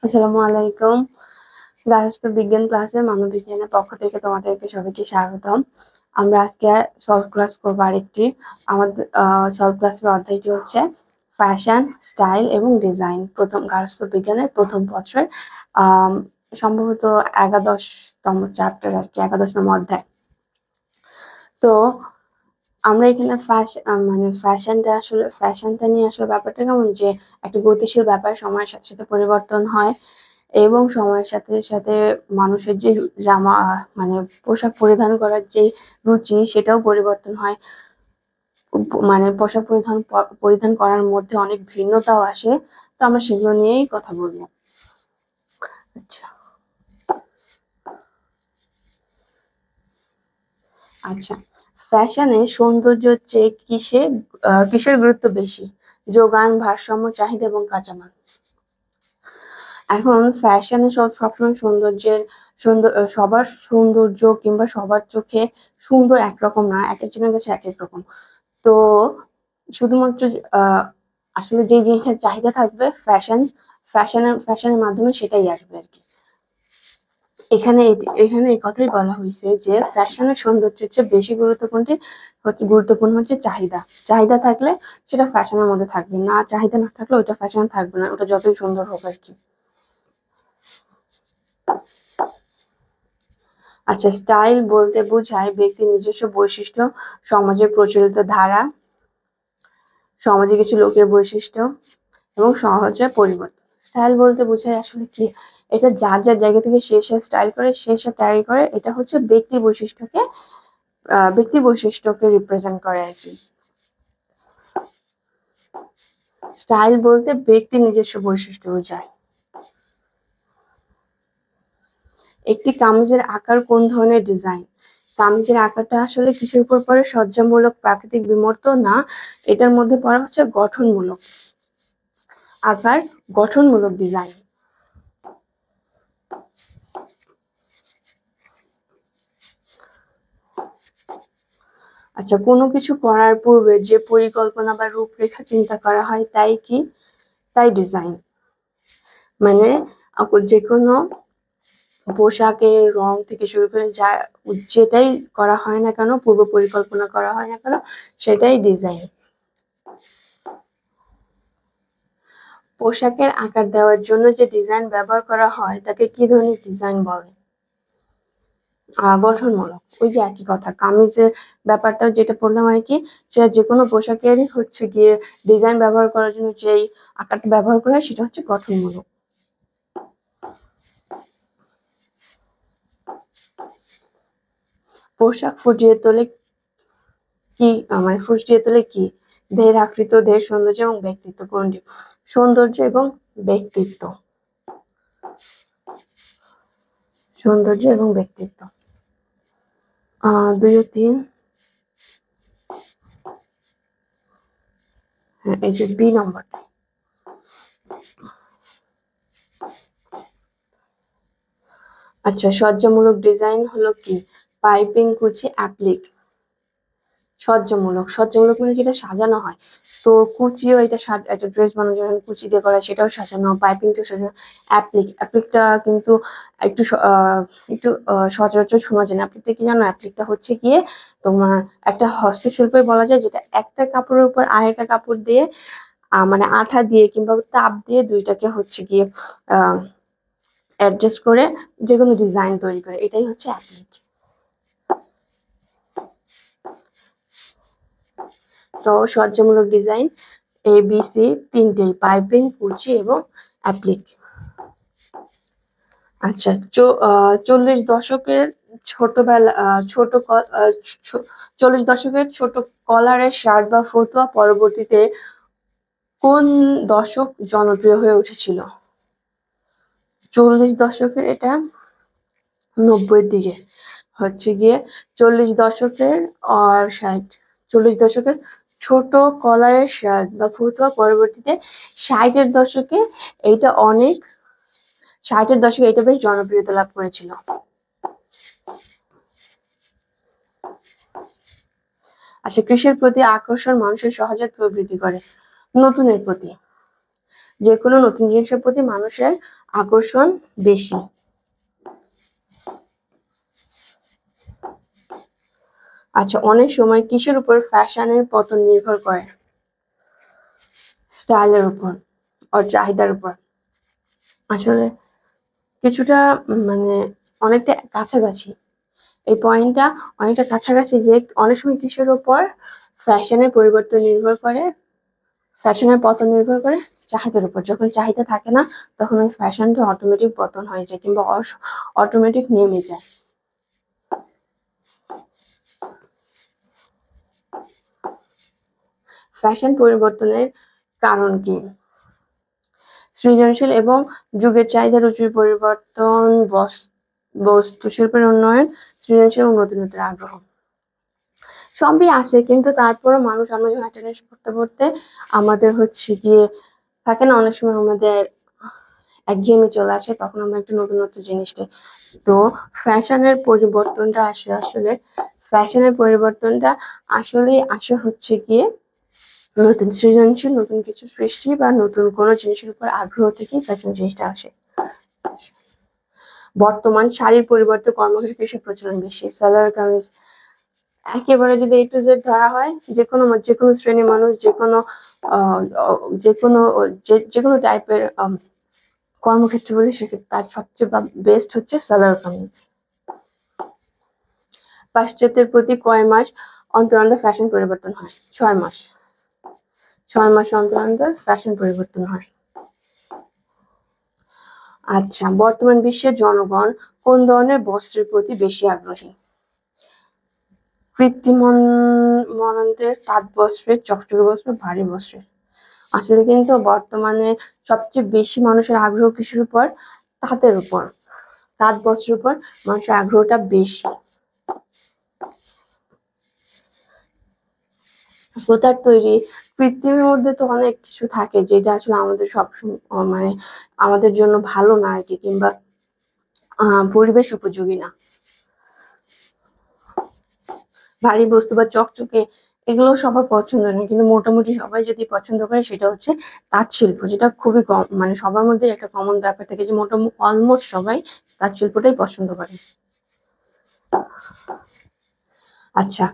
আসসালামু আলাইকুম। রাষ্ট্র বিজ্ঞান ক্লাসের মানব বিজ্ঞানের পক্ষ থেকে তোমাদেরকে সবাইকে স্বাগতম। আমরা আজকে সলভ ক্লাস করবো আরেকটি। আমাদের সলভ ক্লাসের অধ্যায়টি হচ্ছে ফ্যাশন, স্টাইল এবং ডিজাইন। প্রথম রাষ্ট্র বিজ্ঞানের প্রথম বছর সম্ভবত 11তম চ্যাপ্টার আর কি, 11তম অধ্যায়। তো আমরা এখানে ফ্যাশনটা নিয়ে আসলে ব্যাপারটা কেমন, যে একটা গতিশীল ব্যাপার, সময়ের সাথে সাথে পরিবর্তন হয় এবং সময়ের সাথে সাথে মানুষের যে জামা পোশাক পরিধান করার যে রুচি, সেটাও পরিবর্তন হয়। পোশাক পরিধান করার মধ্যে অনেক ভিন্নতাও আসে। তো আমরা সেগুলো নিয়েই কথা বলবো। আচ্ছা আচ্ছা ফ্যাশনে সৌন্দর্যের চেয়ে কিসের গুরুত্ব বেশি? যোগান, ভারসাম্য, চাহিদা এবং কাঁচামাল। এখন ফ্যাশনে সবসময় সবার সৌন্দর্য কিংবা সবার চোখে সুন্দর একরকম না, এক একজনের কাছে এক এক রকম। তো শুধুমাত্র আসলে যে জিনিসটার চাহিদা থাকবে ফ্যাশনের মাধ্যমে সেটাই আসবে আর কি। এখানে এই কথাই বলা হয়েছে যে ফ্যাশনের সৌন্দর্যের চেয়ে বেশি গুরুত্বপূর্ণ হচ্ছে চাহিদা। চাহিদা থাকলে সেটা ফ্যাশনের মধ্যে থাকবে, না চাহিদা না থাকলে ওটা ফ্যাশনে থাকবে না, ওটা যতই সুন্দর হোক আর কি। আচ্ছা, স্টাইল বলতে বোঝায় ব্যক্তির নিজস্ব বৈশিষ্ট্য, সমাজে প্রচলিত ধারা, সমাজে কিছু লোকের বৈশিষ্ট্য এবং সহজে পরিবর্তন। স্টাইল বলতে বোঝায় আসলে কি, এটা যার যার জায়গা থেকে সে স্টাইল করে, সে ক্যারি করে। এটা হচ্ছে ব্যক্তি বৈশিষ্ট্যকে রিপ্রেজেন্ট করে আর কি। স্টাইল বলতে ব্যক্তির নিজস্ব বৈশিষ্ট্য বোঝায়। একটি কামিজের আকার কোন ধরনের ডিজাইন? কামিজের আকারটা আসলে কিসের উপর পড়ে? সজ্জামূলক, প্রাকৃতিক, বিমূর্ত, না এটার মধ্যে পড়া হচ্ছে গঠনমূলক আকার, গঠনমূলক ডিজাইন। আচ্ছা, কোনো কিছু করার পূর্বে যে পরিকল্পনা বা রূপরেখা চিন্তা করা হয় তাই ডিজাইন। মানে যে কোনো পোশাকের রং থেকে শুরু করে যেটাই করা হয় না কেন, পূর্ব পরিকল্পনা করা হয় না কেন, সেটাই ডিজাইন। পোশাকের আকার দেওয়ার জন্য যে ডিজাইন ব্যবহার করা হয় তাকে কি ধরনের ডিজাইন বলে? গঠনমূলক। ওই যে একই কথা, কামিজের ব্যাপারটা যেটা বললাম আর কি, সেটা যে কোনো পোশাকেরই হচ্ছে গিয়ে ডিজাইন ব্যবহার করার জন্য যেই আকারটা ব্যবহার করা হয় সেটা হচ্ছে গঠনমূলক। পোশাক ফুটিয়ে তোলে কি? দেহের আকৃতি, দেহের সৌন্দর্য এবং ব্যক্তিত্ব। কোনটি? সৌন্দর্য এবং ব্যক্তিত্ব। সৌন্দর্য এবং ব্যক্তিত্ব। 2 ও 3। হ্যাঁ, এই যে বি নম্বর। আচ্ছা, সজ্জামূলক ডিজাইন হলো কি? পাইপিং, কুচি, অ্যাপ্লিক। সজ্জামূলক মানে যেটা সাজানো হয়। তো কুচিও একটা ড্রেস বানানোর জন্য কুচি দিয়ে করা, সেটাও সাজানো। পাইপিংটাও সাজানো। অ্যাপ্লিকটা কিন্তু একটু সচরাচর শোনা যায় না। অ্যাপ্লিকটা কি জানো? অ্যাপ্লিকটা হচ্ছে গিয়ে তোমার একটা হস্তশিল্পই বলা যায়, যেটা একটা কাপড়ের উপর আরেকটা কাপড় দিয়ে আঠা দিয়ে কিংবা তাপ দিয়ে দুইটাকে হচ্ছে গিয়ে অ্যাডজাস্ট করে যে কোনো ডিজাইন তৈরি করে, এটাই হচ্ছে অ্যাপ্লিক। তো সজ্জামূলক ডিজাইন ABC তিনটেই: পাইপিং, কুচি এবং অ্যাপ্লিক। আচ্ছা, 40 দশকের ছোট কলারের শার্ট বা ফতুয়া পরবর্তীতে কোন দশক জনপ্রিয় হয়ে উঠেছিল? 40 দশকের, এটা 90-এর দিকে হচ্ছে গিয়ে 40 দশকের আর 60। 40 দশকের ছোট কলারের শার্ট বা ফতুয়া পরবর্তীতে 60-এর দশকে এইটা 60-এর দশকে এটা বেশ জনপ্রিয়তা লাভ করেছিল। আচ্ছা, কৃষির প্রতি আকর্ষণ মানুষের সহজাত প্রবৃত্তি করে। নতুনের প্রতি। যে কোনো নতুন জিনিসের প্রতি মানুষের আকর্ষণ বেশি। আচ্ছা, অনেক সময় কিসের উপর ফ্যাশনের পতন নির্ভর করে? স্টাইলের উপর আর চাহিদার উপর। আসলে কিছুটা মানে অনেকটা কাছাকাছি। এই পয়েন্টটা অনেকটা কাছাকাছি যে অনেক সময় কিসের উপর ফ্যাশনের পরিবর্তন নির্ভর করে, ফ্যাশনের পতন নির্ভর করে চাহিদার উপর। যখন চাহিদা থাকে না তখন ওই ফ্যাশনটা অটোমেটিক পতন হয়ে যায় কিংবা অটোমেটিক নেমে যায়। ফ্যাশন পরিবর্তনের কারণ কি? সৃজনশীল এবং যুগের চাহিদা, রুচির পরিবর্তন, বস্তু শিল্পের উন্নয়ন, সৃজনশীল এবং নতুনত্বের আগ্রহ। সবই আছে, কিন্তু তারপরে মানুষ, আমরা যখন একটা জিনিস পড়তে পড়তে আমাদের হচ্ছে গিয়ে থাকে না অনেক সময় আমাদের একঘেয়েমি চলে আসে, তখন আমরা একটু নতুনত্ব জিনিসটা। তো ফ্যাশনের পরিবর্তনটা আসে হচ্ছে গিয়ে নতুন সৃজনশীল, নতুন কিছু সৃষ্টি বা নতুন কোনো জিনিসের উপর আগ্রহ থেকেই ফ্যাশন জিনিসটা আসে। বর্তমান শাড়ির পরিবর্তে কর্মক্ষেত্রে কিসের প্রচলন বেশি? সালোয়ার কামিজ। একেবারে যদি A to Z ধরা হয়, যেকোনো শ্রেণীর মানুষ, যেকোনো টাইপের কর্মক্ষেত্র বলে সেক্ষেত্রে তার সবচেয়ে বেস্ট হচ্ছে সালোয়ার কামিজ। পাশ্চাত্যের প্রতি কয় মাস অন্তর অন্তর ফ্যাশন পরিবর্তন হয়? 6 মাস। 6 মাস অন্তর অন্তর ফ্যাশন পরিবর্তন হয়। আচ্ছা, বর্তমান বিশ্বের জনগণ কোন ধরনের বস্ত্রের প্রতি বেশি আগ্রহী? কৃত্রিম মনান্তের, তাঁত বস্ত্রের, চকচকে বস্ত্র, ভারী বস্ত্রের। আসলে কিন্তু বর্তমানে সবচেয়ে বেশি মানুষের আগ্রহ কিসের উপর? তাঁতের উপর, তাঁত বস্ত্রের উপর মানুষের আগ্রহটা বেশি। সুতার তৈরি, কৃত্রিমের মধ্যে তো অনেক কিছু থাকে যেটা আসলে আমাদের সবসময় মানে আমাদের জন্য ভালো না আর কি, কিংবা পরিবেশ উপযোগী না। ভারী বস্তু বা চকচকে এগুলো সবার পছন্দ না, কিন্তু মোটামুটি সবাই যদি পছন্দ করে সেটা হচ্ছে তাঁত শিল্প, যেটা খুবই কম, মানে সবার মধ্যে একটা কমন ব্যাপার থাকে যে মোটামুটি অলমোস্ট সবাই তাঁত শিল্পটাই পছন্দ করে। আচ্ছা,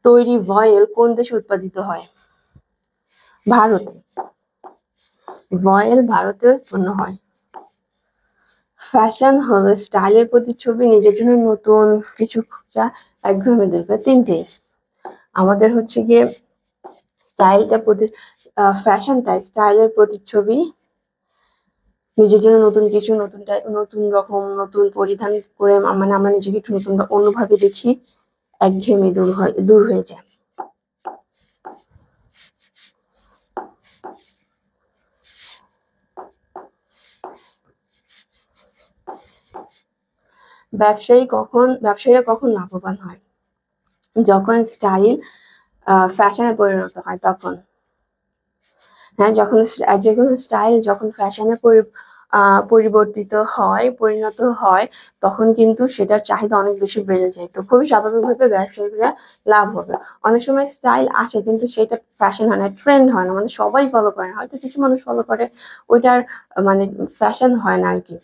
তৈরি ভয়েল কোন দেশে উৎপাদিত হয়? ভারতে। ভয়েল ভারতে উৎপন্ন হয়। ফ্যাশন হলো স্টাইলের প্রতিচ্ছবি, নিজের জন্য নতুন কিছু খোঁজা, একঘেয়েমি দূর করা, তিনটেই। আমাদের হচ্ছে গিয়ে স্টাইলটা ফ্যাশনটাই স্টাইলের প্রতিচ্ছবি, নিজের জন্য নতুন কিছু, নতুন রকম, নতুন পরিধান করে মানে আমরা নিজেকে একটু নতুন অন্যভাবে দেখি, একঘেয়েমি দূর হয়ে যায়। ব্যবসায়ীরা কখন লাভবান হয়? যখন স্টাইল ফ্যাশনে পরিণত হয় তখন। হ্যাঁ, যখন যেকোনো স্টাইল যখন ফ্যাশনে পরিণত হয় তখন কিন্তু সেটার চাহিদা অনেক বেশি বেড়ে যায়। তো খুবই স্বাভাবিকভাবে ব্যবসায়ীরা লাভ হবে। অনেক সময় স্টাইল আসে কিন্তু সেটা ফ্যাশন হয় না, ট্রেন্ড হয় না, মানে সবাই ফলো করে না, হয়তো কিছু মানুষ ফলো করে, ওইটার মানে ফ্যাশন হয় না আর কি।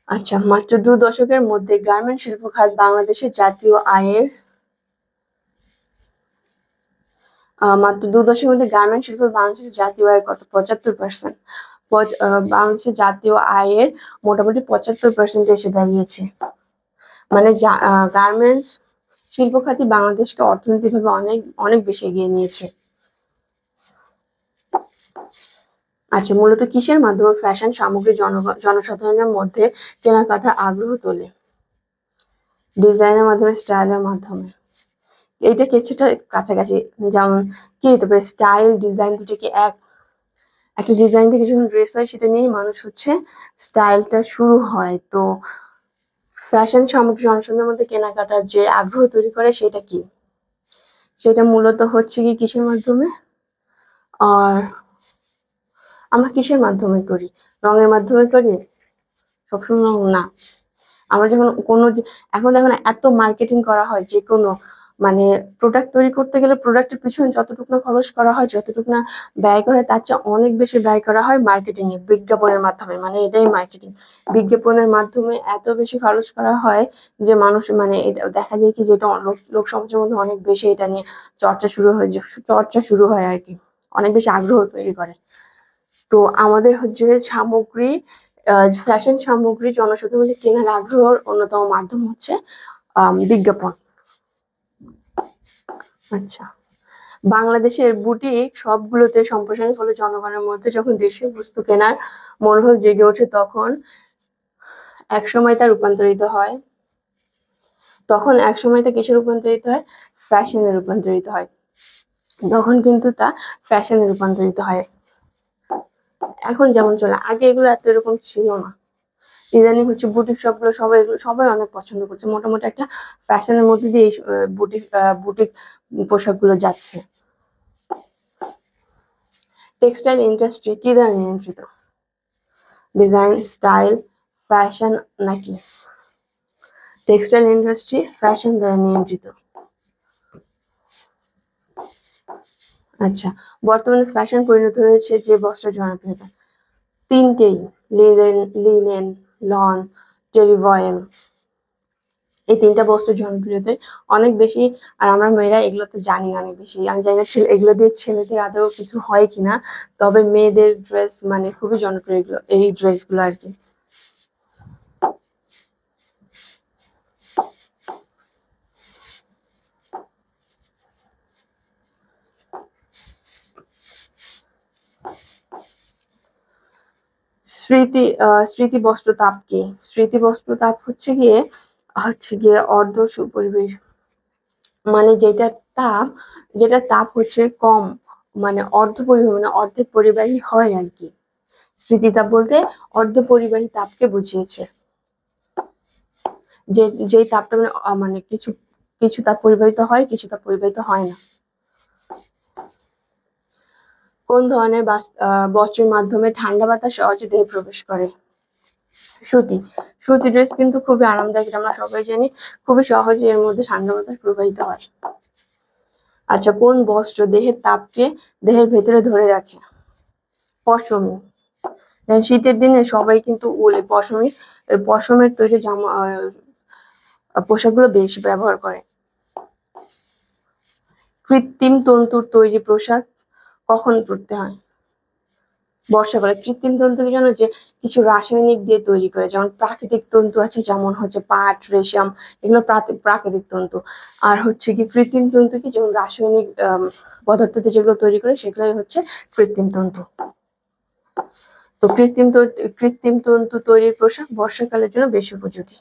আচ্ছা, মাত্র 2 দশকের মধ্যে গার্মেন্ট শিল্প খাত বাংলাদেশের জাতীয় আয়ের মাত্র 2 দশকের মধ্যে গার্মেন্ট শিল্প বাংলাদেশের জাতীয় আয়ের কত? 75%। বাংলাদেশের জাতীয় আয়ের মোটামুটি 75% এসে দাঁড়িয়েছে। মানে গার্মেন্টস শিল্প খাতই বাংলাদেশকে অর্থনৈতিকভাবে অনেক অনেক বেশি এগিয়ে নিয়েছে। আচ্ছা, মূলত কিসের মাধ্যমে ফ্যাশন সামগ্রী জনসাধারণের মধ্যে কেনাকাটা আগ্রহ তোলে? ডিজাইনের মাধ্যমে, স্টাইলের মাধ্যমে। এইটা কিছুটা কাছাকাছি, যেমন কি হতে পারে, স্টাইল ডিজাইন দুটোকে একটা ডিজাইন থেকে যখন ড্রেস হয় সেটা নিয়েই মানুষ হচ্ছে স্টাইলটা শুরু হয়। তো ফ্যাশন সামগ্রী জনসাধারণের মধ্যে কেনাকাটার যে আগ্রহ তৈরি করে সেটা কি? সেটা মূলত হচ্ছে কি কিসের মাধ্যমে? আর আমরা কিসের মাধ্যমে করি? রঙের মাধ্যমে করি? সবসময় না। আমরা যখন এখন দেখুন এত মার্কেটিং করা হয় যে কোনো মানে প্রোডাক্ট তৈরি করতে গেলে প্রোডাক্টের পিছনে যতটুকু না খরচ করা হয়, যতটুকু না ব্যয় করা হয়, তার চেয়ে অনেক বেশি ব্যয় করা হয় মার্কেটিং এ, বিজ্ঞাপনের মাধ্যমে। মানে এটাই মার্কেটিং। বিজ্ঞাপনের মাধ্যমে এত বেশি খরচ করা হয় যে মানুষ মানে এটা দেখা যায় কি, যেটা লোক সমাজের মধ্যে অনেক বেশি এটা নিয়ে চর্চা শুরু হয় আর কি, অনেক বেশি আগ্রহ তৈরি করে। তো আমাদের হচ্ছে সামগ্রী, ফ্যাশন সামগ্রী জনসাধারণের কেনার আগ্রহের অন্যতম মাধ্যম হচ্ছে বিজ্ঞাপন। আচ্ছা, বাংলাদেশের বুটিক সবগুলোতে সম্প্রসারণের ফলে জনগণের মধ্যে যখন দেশীয় বস্তু কেনার মনোভাব জেগে ওঠে, তখন একসময় তা রূপান্তরিত হয়। কিসে রূপান্তরিত হয়? ফ্যাশনে রূপান্তরিত হয়। তখন কিন্তু তা ফ্যাশনে রূপান্তরিত হয়। এখন যেমন চলে, আগে এগুলো এত এরকম ছিল না। ইদানিং হচ্ছে বুটিক শপগুলো সবাই অনেক পছন্দ করছে। মোটামুটি একটা ফ্যাশনের মধ্যে দিয়ে এই বুটিক পোশাকগুলো যাচ্ছে। টেক্সটাইল ইন্ডাস্ট্রি কি দ্বারা নিয়ন্ত্রিত? ডিজাইন, স্টাইল, ফ্যাশন নাকি? টেক্সটাইল ইন্ডাস্ট্রি ফ্যাশন দ্বারা নিয়ন্ত্রিত। আচ্ছা, বর্তমানে ফ্যাশন পরিণত হয়েছে যে বস্ত্রের জনপ্রিয়তা। তিনটেই, লিনেন, লন, টেরিভয়েল, এই তিনটা বস্ত্রের জনপ্রিয়তা অনেক বেশি। আর আমরা মেয়েরা এগুলো তো জানি অনেক বেশি। আমি জানি না এগুলো দিয়ে ছেলেদের আদৌ কিছু হয় কিনা, তবে মেয়েদের ড্রেস মানে খুবই জনপ্রিয় এগুলো, এই ড্রেসগুলো আর কি। স্মৃতি বস্ত্র তাপ কি? স্মৃতি বস্ত্র তাপ হচ্ছে গিয়ে অর্ধ সুপরিবেশ, মানে যেটা তাপ হচ্ছে কম, মানে অর্ধেক পরিবাহী হয় আর কি। স্মৃতিতাপ বলতে অর্ধ পরিবাহী তাপকে বুঝিয়েছে। যেই তাপটা মানে কিছু তাপ পরিবাহিত হয়, কিছু তাপ পরিবাহিত হয় না। কোন ধরনের বস্ত্রের মাধ্যমে ঠান্ডা বাতাস সহজে দেহে প্রবেশ করে? সুতি ড্রেস কিন্তু খুবই আরামদায়ক, এটা আমরা সবাই জানি। খুবই সহজে এর মধ্যে ঠান্ডা বাতাস প্রবাহিত হয়। আচ্ছা, কোন বস্ত্র দেহের তাপকে দেহের ভেতরে ধরে রাখে? পশমি। শীতের দিনে সবাই কিন্তু পশমের তৈরি জামা পোশাকগুলো বেশি ব্যবহার করে। কৃত্রিম তন্তুর তৈরি পোশাক কখন পরতে হয়? বর্ষাকালে। কৃত্রিম তন্তু কি জানো? যে কিছু রাসায়নিক দিয়ে তৈরি করে, যেমন প্রাকৃতিক তন্তু আছে, যেমন হচ্ছে পাট, রেশম, এগুলো প্রাকৃতিক তন্তু। আর হচ্ছে কি কৃত্রিম তন্তু কি, যেমন রাসায়নিক পদার্থ দিয়ে যেগুলো তৈরি করে সেগুলোই হচ্ছে কৃত্রিম তন্তু। তো কৃত্রিম তন্তু তৈরির পোশাক বর্ষাকালের জন্য বেশি উপযোগী।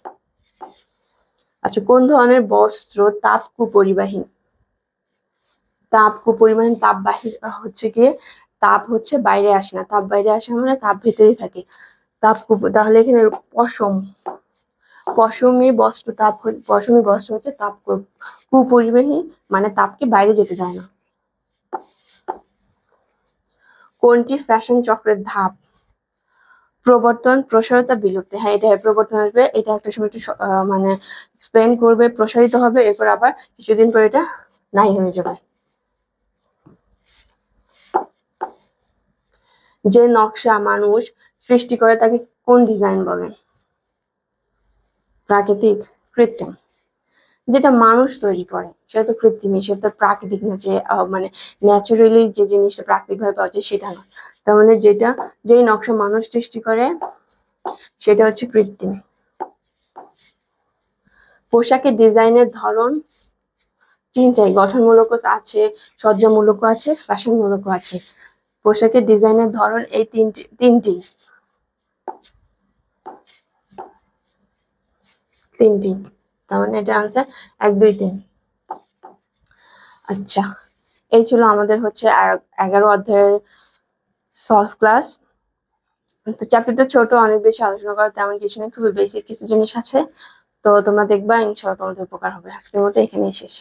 আচ্ছা, কোন ধরনের বস্ত্র তাপ কুপরিবাহী? তাপবাহী হচ্ছে গিয়ে তাপ হচ্ছে বাইরে আসে না, তাপ বাইরে আসে মানে তাপ ভেতরেই থাকে। তাহলে এখানে পশমি বস্ত্র হচ্ছে তাপ কুপরিবাহী, মানে তাপকে বাইরে যেতে দেয় না। কোনটি ফ্যাশন চক্রের ধাপ? প্রবর্তন, প্রসারতা, বিলুপ্তি। হ্যাঁ, এটা প্রবর্তন আসবে, এটা একটা সময় একটু মানে স্পেন্ড করবে, প্রসারিত হবে, এরপর আবার কিছুদিন পর এটা নাই হয়ে যাবে। যে নকশা মানুষ সৃষ্টি করে তাকে কোন ডিজাইন বলে? প্রাকৃতিক, কৃত্রিম। যেটা মানুষ তৈরি করে সেটা তো কৃত্রিমই, সেটা প্রাকৃতিক না। যে মানে ন্যাচারালি যে জিনিসটা প্রাকৃতিক ভাবে পাওয়া যায় সেটা না। তার মানে যেই নকশা মানুষ সৃষ্টি করে সেটা হচ্ছে কৃত্রিম। পোশাকের ডিজাইনের ধরন তিনটাই, গঠনমূলক আছে, সজ্জামূলক আছে, ফ্যাশনমূলক আছে। পোশাকের ডিজাইনের ধরন এই তিনটি। তার মানে এটা আনসার 1, 2, 3। আচ্ছা, এই ছিল আমাদের হচ্ছে 11 অধ্যায়ের সলভ ক্লাস। তো চ্যাপ্টারটা ছোট, অনেক বেশি আলোচনা করা তেমন কিছু নেই, খুবই বেসিক কিছু জিনিস আছে। তো তোমরা দেখবা, ইনশাআল্লাহ তোমাদের উপকার হবে। আজকের মতো এখানেই শেষ।